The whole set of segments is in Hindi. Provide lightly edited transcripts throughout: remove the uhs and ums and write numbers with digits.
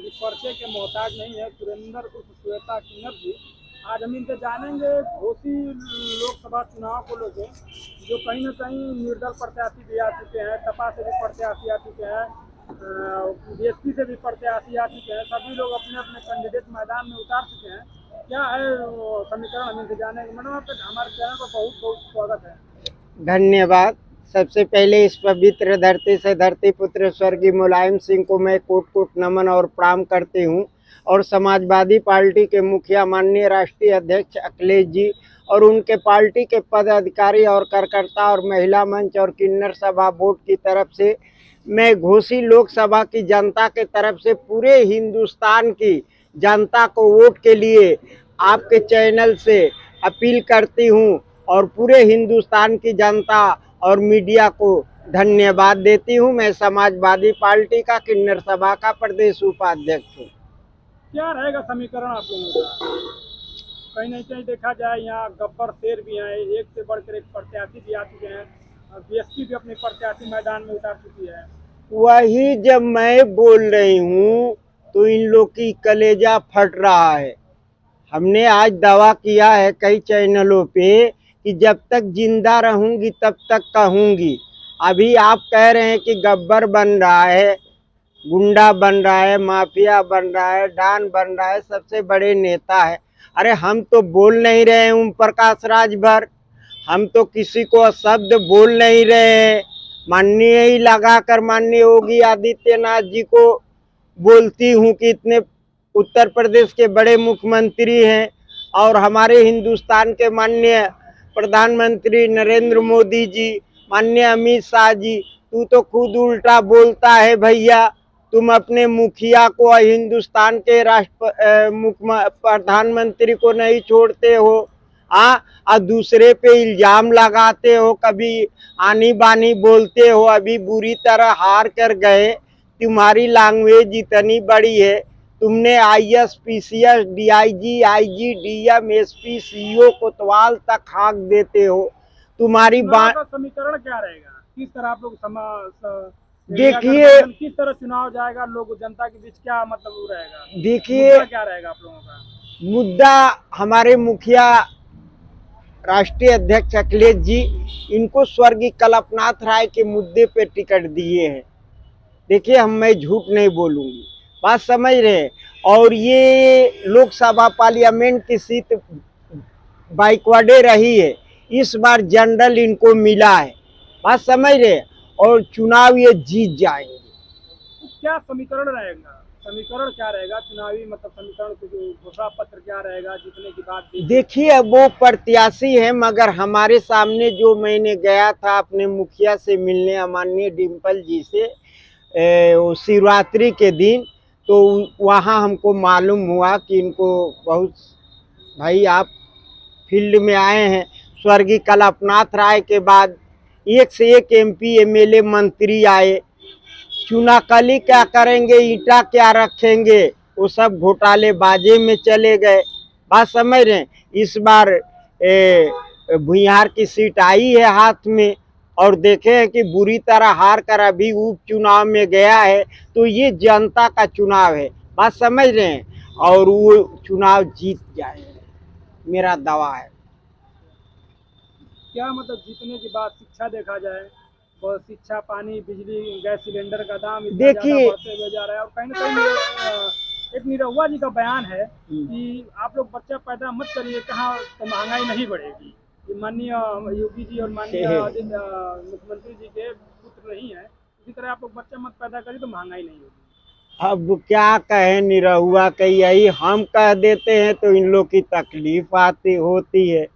किसी पर्चे के मोहताज नहीं है। सुरेंद्र उर्फ श्वेता किन्नर जी, आज हम इनसे जानेंगे घोसी लोकसभा चुनाव को लेकर, जो कहीं न कहीं निर्दल प्रत्याशी भी आ चुके हैं, सपा से भी प्रत्याशी आ चुके हैं, बीएसपी से भी प्रत्याशी आ चुके हैं। सभी लोग अपने अपने कैंडिडेट मैदान में उतार चुके हैं। क्या है वो समीकरण, हम इनसे जानेंगे। मैडम, आपका हमारे चैनल पर बहुत बहुत स्वागत है। धन्यवाद। सबसे पहले इस पवित्र धरती से धरती पुत्र स्वर्गीय मुलायम सिंह को मैं कोट कोट नमन और प्रणाम करती हूँ, और समाजवादी पार्टी के मुखिया माननीय राष्ट्रीय अध्यक्ष अखिलेश जी और उनके पार्टी के पदाधिकारी और कार्यकर्ता और महिला मंच और किन्नर सभा बोर्ड की तरफ से मैं घोसी लोकसभा की जनता के तरफ से पूरे हिंदुस्तान की जनता को वोट के लिए आपके चैनल से अपील करती हूँ, और पूरे हिंदुस्तान की जनता और मीडिया को धन्यवाद देती हूँ। मैं समाजवादी पार्टी का किन्नर सभा का प्रदेश उपाध्यक्ष हूँ। क्या रहेगा समीकरण आप लोगों का? कहीं नहीं कहीं देखा जाए यहाँ गब्बर शेर भी हैं, एक से बढ़कर एक प्रत्याशी भी आ चुके हैं, बीएसपी भी अपने प्रत्याशी मैदान में उतार चुकी है। वही जब मैं बोल रही हूँ तो इन लोग की कलेजा फट रहा है। हमने आज दावा किया है कई चैनलों पे कि जब तक जिंदा रहूंगी तब तक कहूंगी। अभी आप कह रहे हैं कि गब्बर बन रहा है, गुंडा बन रहा है, माफिया बन रहा है, डॉन बन रहा है, सबसे बड़े नेता है। अरे हम तो बोल नहीं रहे हैं ओम प्रकाश राजभर, हम तो किसी को शब्द बोल नहीं रहे हैं। माननीय ही लगाकर माननीय योगी आदित्यनाथ जी को बोलती हूँ कि इतने उत्तर प्रदेश के बड़े मुख्यमंत्री हैं, और हमारे हिंदुस्तान के माननीय प्रधानमंत्री नरेंद्र मोदी जी, माननीय अमित शाह जी, तू तो खुद उल्टा बोलता है भैया। तुम अपने मुखिया को, हिंदुस्तान के प्रधानमंत्री को नहीं छोड़ते हो, और दूसरे पे इल्जाम लगाते हो, कभी आनी बानी बोलते हो। अभी बुरी तरह हार कर गए। तुम्हारी लैंग्वेज इतनी बड़ी है, तुमने IAS, PCS, DIG, IG, DM, SP, CEO, कोतवाल तक हाक देते हो। तुम्हारी बात समीकरण क्या रहेगा? किस तरह आप लोग देखिए, किस तरह चुनाव जाएगा, लोग जनता के बीच क्या मतलब वो रहेगा? देखिए क्या रहेगा आप लोगों का मुद्दा? हमारे मुखिया राष्ट्रीय अध्यक्ष अखिलेश जी, इनको स्वर्गीय कल्पनाथ राय के मुद्दे पे टिकट दिए हैं। देखिए, मैं झूठ नहीं बोलूंगी, बात समझ रहे हैं। और ये लोकसभा पार्लियामेंट की सीट बाइकवाडे रही है, इस बार जनरल इनको मिला है, बात समझ रहे हैं, और चुनाव ये जीत जाएंगे। क्या समीकरण रहेगा? समीकरण क्या रहेगा चुनावी, मतलब समीकरण घोषणा पत्र क्या रहेगा जीतने की बात? देखिए, वो प्रत्याशी है, मगर हमारे सामने जो मैंने गया था अपने मुखिया से मिलने, माननीय डिम्पल जी से, शिवरात्रि के दिन, तो वहाँ हमको मालूम हुआ कि इनको बहुत, भाई आप फील्ड में आए हैं, स्वर्गीय कल्पनाथ राय के बाद एक से एक एमपी एमएलए मंत्री आए, चुनाकली क्या करेंगे, ईंटा क्या रखेंगे, वो सब घोटाले बाजे में चले गए। बात समझ रहे हैं। इस बार भुइहार की सीट आई है हाथ में, और देखे हैं कि बुरी तरह हार कर अभी उपचुनाव में गया है, तो ये जनता का चुनाव है, बात समझ रहे हैं, और वो चुनाव जीत जाएंगे, मेरा दावा है। क्या मतलब जीतने की बात? शिक्षा देखा जाए, और शिक्षा, पानी, बिजली, गैस सिलेंडर का दाम इतना ज़्यादा बढ़ते हुए जा रहा है, और कहीं ना कहीं एक निरहुआ जी का बयान है कि आप लोग बच्चा पैदा मत करिए, कहाँ तो महंगाई नहीं बढ़ेगी। ये माननीय योगी जी और माननीय मुख्यमंत्री जी के पुत्र नहीं है। इसी तरह आप लोग बच्चा मत पैदा करिए तो महंगाई नहीं होगी। अब क्या कहें, निरहुआ का यही हम कह देते हैं तो इन लोग की तकलीफ आती होती है।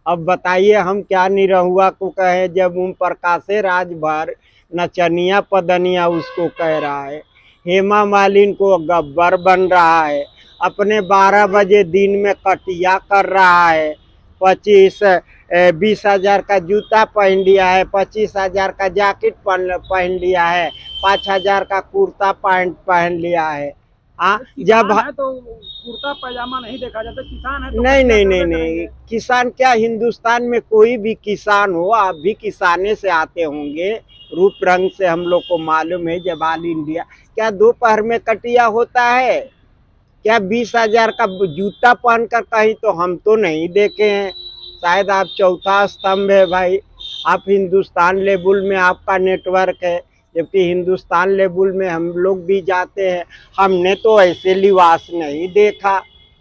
अब बताइए हम क्या निरहुआ को कहें, जब ओम प्रकाश राजभर नचनिया पदनिया उसको कह रहा है, हेमा मालिनी को गब्बर बन रहा है, अपने 12 बजे दिन में कटिया कर रहा है, 20,000 का जूता पहन लिया है, 25,000 का जैकेट पहन लिया है, 5,000 का कुर्ता पैंट पहन लिया है। जब है तो कुर्ता पैजामा नहीं देखा जाता, किसान है तो नहीं, किसान क्या, हिंदुस्तान में कोई भी किसान हो, आप भी किसाने से आते होंगे, रूप रंग से हम लोग को मालूम है। जब ऑल इंडिया, क्या दोपहर में कटिया होता है? क्या 20,000 का जूता पहनकर कहीं तो हम तो नहीं देखे हैं। शायद आप चौथा स्तंभ है भाई। आप हिंदुस्तान लेवल में आपका नेटवर्क है, जबकि हिंदुस्तान लेवल में हम लोग भी जाते हैं। हमने तो ऐसे लिबास नहीं देखा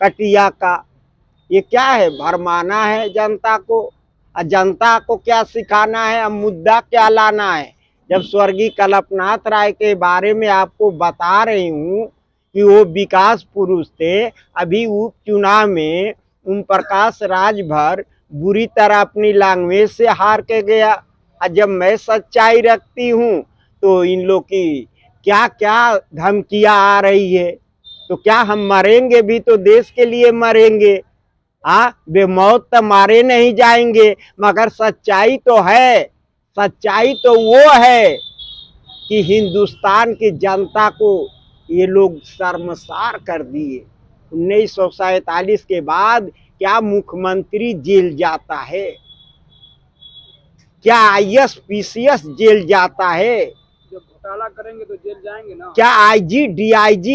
कटिया का। ये क्या है? भरमाना है जनता को। जनता को क्या सिखाना है? अब मुद्दा क्या लाना है? जब स्वर्गीय कल्पनाथ राय के बारे में आपको बता रही हूँ कि वो विकास पुरुष थे, अभी उपचुनाव में ओम प्रकाश राजभर बुरी तरह अपनी लैंग्वेज से हार के गया। और जब मैं सच्चाई रखती हूँ तो इन लोग की क्या क्या धमकियां आ रही है। तो क्या हम मरेंगे भी तो देश के लिए मरेंगे। बेमौत तो मारे नहीं जाएंगे। मगर सच्चाई तो है, सच्चाई तो वो है कि हिंदुस्तान की जनता को ये लोग शर्मसार कर दिए। 1947 के बाद क्या मुख्यमंत्री जेल जाता है? क्या IS PCS जेल जाता है? जब घोटाला करेंगे तो जेल जाएंगे ना। क्या IG DIG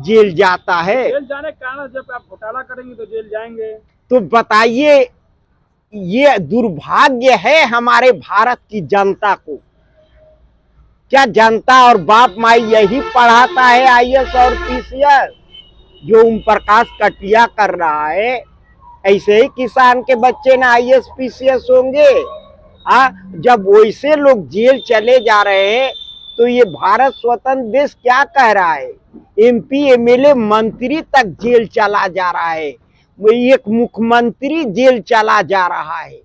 जेल जाता है? जेल जाने का कारण, जब आप घोटाला करेंगे तो जेल जाएंगे। तो बताइए, ये दुर्भाग्य है हमारे भारत की जनता को। क्या जनता और बाप माई यही पढ़ाता है IS और PCS? जो ओम प्रकाश कटिया कर रहा है, ऐसे ही किसान के बच्चे ना IS PCS होंगे। जब वैसे लोग जेल चले जा रहे हैं तो ये भारत स्वतंत्र देश क्या कह रहा है? MP MLA मंत्री तक जेल चला जा रहा है, एक मुख्यमंत्री जेल चला जा रहा है।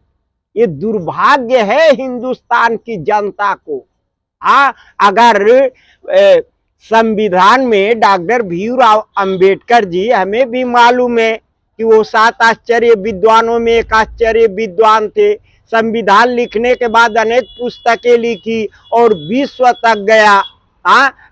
ये दुर्भाग्य है हिंदुस्तान की जनता को। अगर संविधान में डॉक्टर भीमराव अंबेडकर जी, हमें भी मालूम है कि वो 7 आश्चर्य विद्वानों में एक आश्चर्य विद्वान थे। संविधान लिखने के बाद अनेक पुस्तकें लिखी और विश्व तक गया।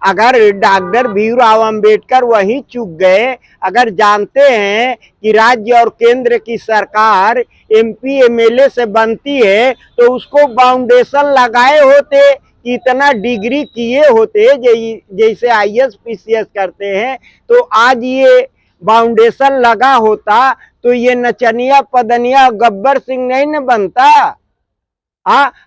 अगर डॉक्टर भीमराव अंबेडकर वहीं चूक गए, अगर जानते हैं कि राज्य और केंद्र की सरकार MP MLA से बनती है तो उसको फाउंडेशन लगाए होते, इतना डिग्री किए होते जैसे IS PCS करते हैं, तो आज ये फाउंडेशन लगा होता तो ये नचनिया पदनिया गब्बर सिंह नहीं न बनता।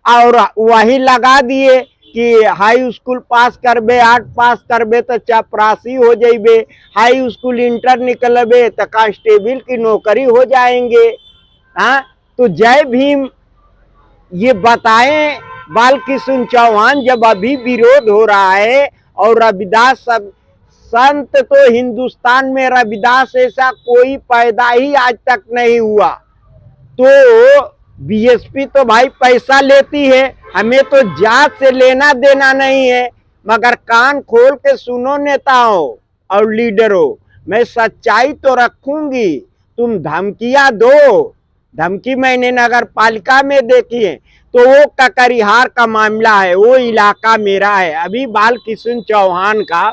और वही लगा दिए कि हाई स्कूल पास करबे, 8 पास करबे तो चपरासी हो जाइबे, हाई स्कूल इंटर निकलबे तो कांस्टेबल की नौकरी हो जाएंगे। तो जय भीम ये बताएं बालकृष्ण चौहान, जब अभी विरोध हो रहा है। और रविदास सब संत तो हिंदुस्तान में रविदास ऐसा कोई पैदा ही आज तक नहीं हुआ। तो BSP तो भाई पैसा लेती है, हमें तो जात से लेना देना नहीं है। मगर कान खोल के सुनो नेताओं और लीडरों, मैं सच्चाई तो रखूंगी। तुम धमकियां दो, धमकी मैंने नगर पालिका में देखी है, तो वो ककरिहार का मामला है, वो इलाका मेरा है। अभी बालकृष्ण चौहान का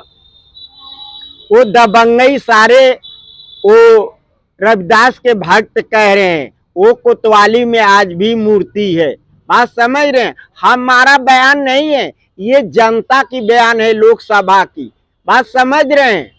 वो दबंगई सारे वो रविदास के भक्त कह रहे हैं, वो कोतवाली में आज भी मूर्ति है। बात समझ रहे हैं? हमारा बयान नहीं है, ये जनता की बयान है, लोकसभा की। बात समझ रहे हैं?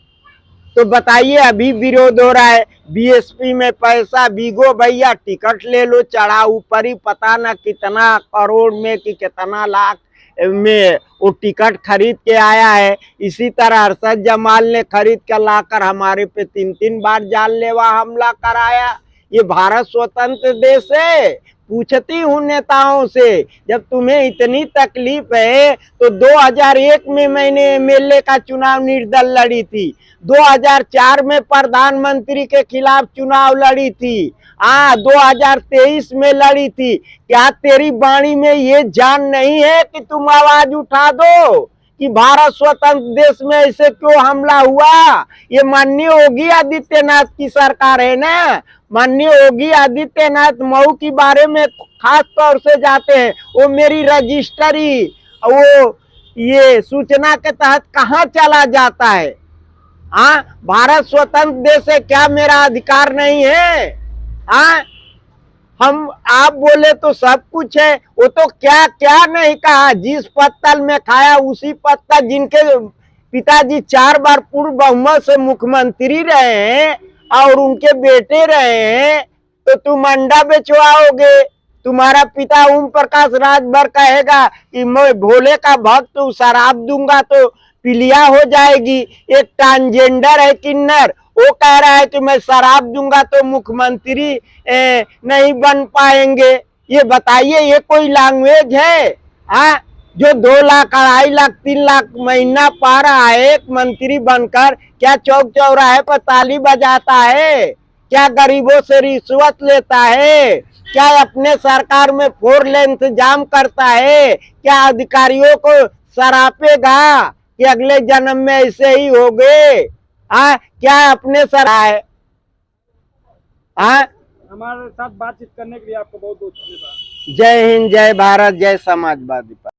तो बताइए, अभी विरोध हो रहा है, BSP में पैसा बीगो भैया, टिकट ले लो, चढ़ा ऊपर ही पता ना कितना करोड़ में कि कितना लाख में वो टिकट खरीद के आया है। इसी तरह अरशद जमाल ने खरीद कर लाकर हमारे पे 3 बार जानलेवा हमला कराया। ये भारत स्वतंत्र देश है। पूछती हूँ नेताओं से, जब तुम्हें इतनी तकलीफ है तो 2001 में मैंने MLA का चुनाव निर्दल लड़ी थी, 2004 में प्रधानमंत्री के खिलाफ चुनाव लड़ी थी, 2023 में लड़ी थी। क्या तेरी वाणी में ये जान नहीं है कि तुम आवाज उठा दो कि भारत स्वतंत्र देश में ऐसे क्यों हमला हुआ? ये माननीय योगी आदित्यनाथ की सरकार है ना। माननीय योगी आदित्यनाथ मऊ के बारे में खास तौर से जाते हैं। वो मेरी रजिस्ट्री वो ये सूचना के तहत कहाँ चला जाता है? भारत स्वतंत्र देश है, क्या मेरा अधिकार नहीं है? हम आप बोले तो सब कुछ है, वो तो क्या क्या नहीं कहा। जिस पत्तल में खाया उसी पत्तल, जिनके पिताजी 4 बार पूर्व बहुमत से मुख्यमंत्री रहे हैं और उनके बेटे रहे हैं, तो तुम अंडा बेचवाओगे। तुम्हारा पिता ओम प्रकाश राजभर कहेगा कि मैं भोले का भक्त हूँ, शराब दूंगा तो पीलिया हो जाएगी। एक ट्रांसजेंडर है किन्नर, वो कह रहा है कि मैं शराब दूंगा तो मुख्यमंत्री नहीं बन पाएंगे। ये बताइए, ये कोई लैंग्वेज है? हाँ, जो 2 लाख 2.5 लाख 3 लाख महीना पा रहा है एक मंत्री बनकर, क्या चौक चौराहे पर ताली बजाता है? क्या गरीबों से रिश्वत लेता है? क्या अपने सरकार में 4 लेन इंतजाम करता है? क्या अधिकारियों को सरापेगा कि अगले जन्म में ऐसे ही होगे? क्या अपने सर है? हमारे साथ बातचीत करने के लिए आपको बहुत बहुत धन्यवाद। जय हिंद, जय भारत, जय समाजवादी।